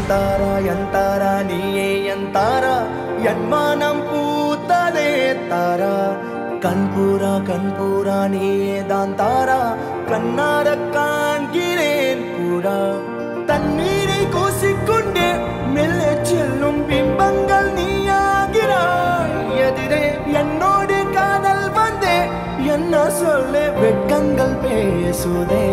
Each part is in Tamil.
யந்தாரா நீயே யந்தாரா என் மனம் பூத்ததே தாரா கண்பூரா நீயே தான் தாரா கண்ணார காண்கிறேன் பூரா தண்ணீரை கூசிக்கொண்டே மெல்ல செல்லும் பிம்பங்கள் நீயாகிறாய் எதிரே என்னோடு காதல் வந்தே என்ன சொல்ல வெட்கங்கள் பேசுதே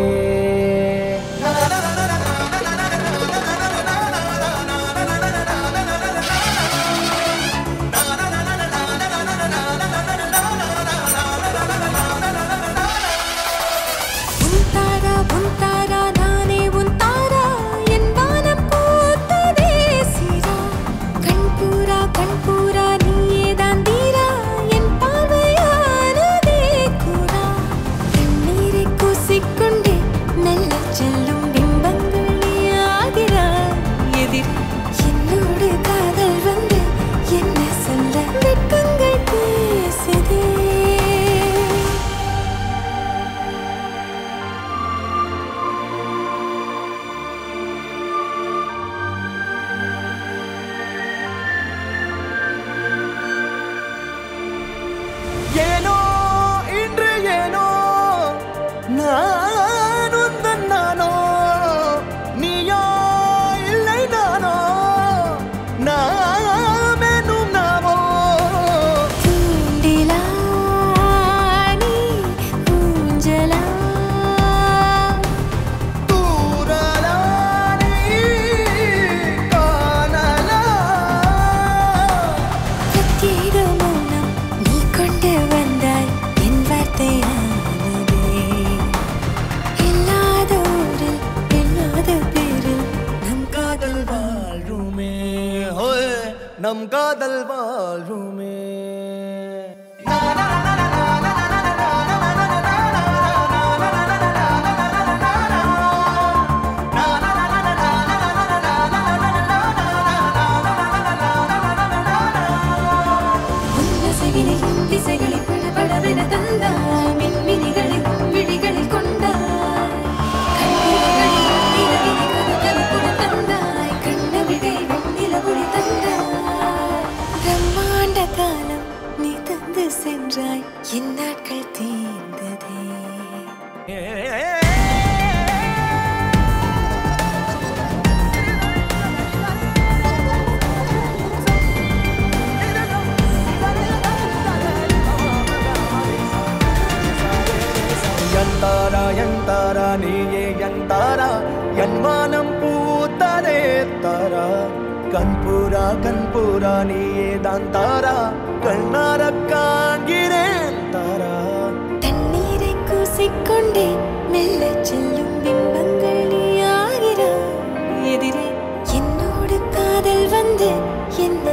நம் காதல் வாழ்வுமே திசைகளை படபடவென தந்தாய் மின்மினிகளை விழிகளில் கொண்டாய் கண்ணிலகளை தந்தாய் கண்ணவிடை வெண்ணிலவொளி தந்தாய் பிரம்மாண்ட காலம் நீ தந்து சென்றாய் என் நாட்கள் தீர்ந்ததே யந்தாரா நீயே யந்தாரா என் மனம் பூத்ததே தாரா கண்பூரா நீயே தான் தாரா கண்ணார காண்கிறேன் தாரா தண்ணீரை கூசிக்கொண்டே மெல்ல செல்லும் பிம்பங்கள் நீ ஆகிறாய் எதிரே என்னோடு காதல் வந்து என்ன